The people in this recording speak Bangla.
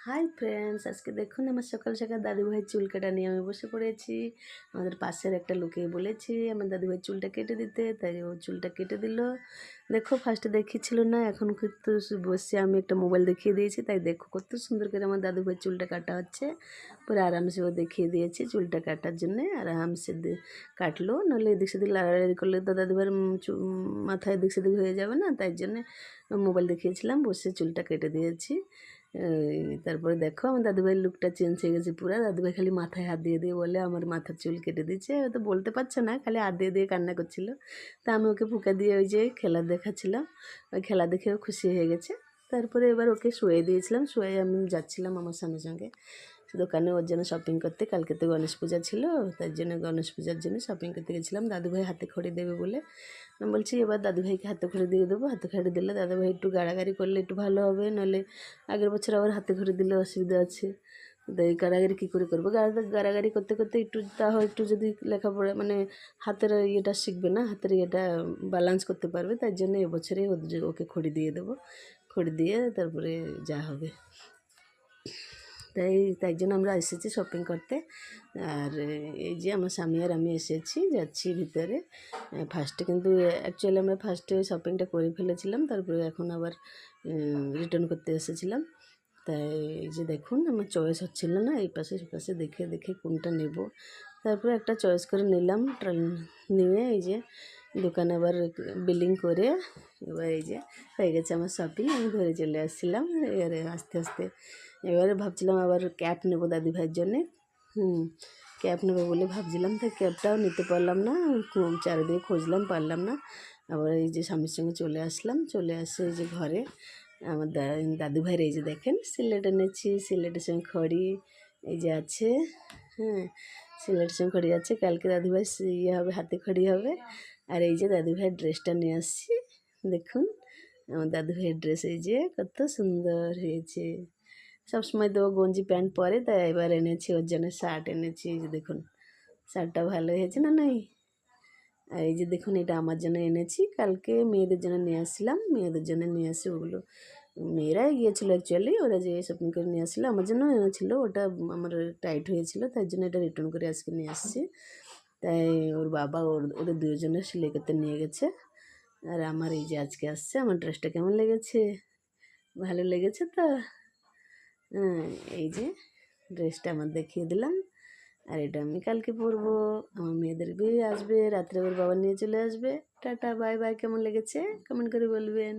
হাই ফ্রেন্ডস, আজকে দেখুন আমার সকাল সকাল দাদুভাইয়ের চুল কাটা নিয়ে আমি বসে পড়েছি। আমাদের পাশের একটা লোকে বলেছি আমার দাদুভাইয়ের চুলটা কেটে দিতে, তাই ও চুলটা কেটে দিল। দেখো, ফার্স্টে দেখিয়েছিল না, এখন কিন্তু বসে আমি একটা মোবাইল দেখিয়ে দিয়েছি, তাই দেখো কত সুন্দর করে আমার দাদুভাইয়ের চুলটা কাটা হচ্ছে। পরে আরামসে ও দেখিয়ে দিয়েছে চুলটা কাটার জন্যে, আরামসে কাটলো। নাহলে এদিক সেদিক লাড়ালাড়ি করলে তো দাদুভাইয়ের মাথায় এদিক সেদিক হয়ে যাবে না, তাই জন্যে মোবাইল দেখিয়েছিলাম, বসে চুলটা কেটে দিয়েছি। তারপরে দেখো আমার দাদুভাইয়ের লুকটা চেঞ্জ হয়ে গেছে পুরো। দাদুভাই খালি মাথায় হাত দিয়ে দিয়ে বলে আমার মাথার চুল কেটে দিচ্ছে, ও তো বলতে পারছে না, খালি হাত দিয়ে দিয়ে কান্না করছিল। তা আমি ওকে ফুঁকা দিয়ে ওই যে খেলা দেখাচ্ছিলাম, ওই খেলা দেখেও খুশি হয়ে গেছে। তারপরে এবার ওকে শুয়ে দিয়েছিলাম, শুয়ে আমি যাচ্ছিলাম আমার স্বামীর সঙ্গে দোকানে ওর জন্য শপিং করতে। কালকে তো গণেশ পূজা ছিল, তার জন্য গণেশ পূজার জন্য শপিং করতে গেছিলাম। দাদুভাই হাতে খড়ি দেবে বলে আমি বলছি এবার দাদুভাইকে হাতে খড়ি দিয়ে দেবো। হাতে খড়ি দিলে দাদুভাই একটু গাড়াগাড়ি করলে একটু ভালো হবে, নাহলে আগের বছর আবার হাতে খড়ি দিলে অসুবিধা আছে। তো এই গাড়াগাড়ি কী করে করবো? গাড়াগাড়ি করতে করতে একটু তাও একটু যদি লেখাপড়া মানে হাতের ইয়েটা শিখবে না, হাতের ইয়েটা ব্যালেন্স করতে পারবে, তাই জন্য এবছরে ওকে খড়ি দিয়ে দেবো। খড়ি দিয়ে তারপরে যা হবে। তাই জন্য আমরা এসেছি শপিং করতে। আর এই যে আমার স্বামী আর আমি এসেছি, যাচ্ছি ভিতরে। ফার্স্টে কিন্তু অ্যাকচুয়ালি আমরা ফার্স্টে শপিংটা করে ফেলেছিলাম, তারপরে এখন আবার রিটার্ন করতে এসেছিলাম। তাই এই যে দেখুন আমার চয়েস হচ্ছিল না, এই পাশে সে পাশে দেখে দেখে কোনটা নেব। তারপরে একটা চয়েস করে নিলাম, নিয়ে এই যে দোকানে আবার বিলিং করে এবার এই যে হয়ে গেছে আমার শপিং। আমি ঘরে চলে আসছিলাম এবারে আস্তে আস্তে। এবারে ভাবছিলাম আবার ক্যাপ নেবো দাদিভাইয়ের জন্যে। ক্যাপ নেবো বলে ভাবছিলাম, তাই ক্যাপটাও নিতে পারলাম না, চারিদিকে খুঁজলাম পারলাম না। আবার এই যে স্বামীর সঙ্গে চলে আসলাম, চলে আসে এই যে ঘরে আমার দাদুভাইয়ের এই যে দেখেন সিলেট এনেছি, সিলেটের সঙ্গে খড়ি এই যে আছে। হ্যাঁ, সিলেটের সঙ্গে খড়ি আছে, কালকে দাদুভাই ইয়ে হবে, হাতে খড়ি হবে। আর এই যে দাদুভাইয়ের ড্রেসটা নিয়ে আসছি, দেখুন আমার দাদুভাইয়ের ড্রেস এই যে কত সুন্দর হয়েছে। সবসময় তো গঞ্জি প্যান্ট পরে, তাই এবার এনেছি ওর জন্য শার্ট এনেছি। এই যে দেখুন শার্টটা ভালো হয়েছে না নাই? আর এই যে দেখুন এটা আমার জন্য এনেছি, কালকে মেয়েদের জন্য নিয়ে আসছিলাম, মেয়েদের জন্য নিয়ে আসি ওগুলো। মেয়েরাই গিয়েছিলো অ্যাকচুয়ালি, ওরা যে শপিং করে নিয়ে আসছিলো, আমার জন্য এনেছিলো, ওটা আমার টাইট হয়েছিল, তাই জন্য এটা রিটার্ন করে আজকে নিয়ে আসছি। তাই ওর বাবা ওদের দুজনের সেলাই করতে নিয়ে গেছে। আর আমার এই যে আজকে আসছে, আমার ড্রেসটা কেমন লেগেছে? ভালো লেগেছে তো? হ্যাঁ, এই যে ড্রেসটা আমার দেখিয়ে দিলাম। আর এটা আমি কালকে পরবো, আমার মেয়েদের বিয়ে আসবে, রাত্রে ওর বাবা নিয়ে চলে আসবে। Tata bye bye. কেমন লেগেছে কমেন্ট করে বলবেন।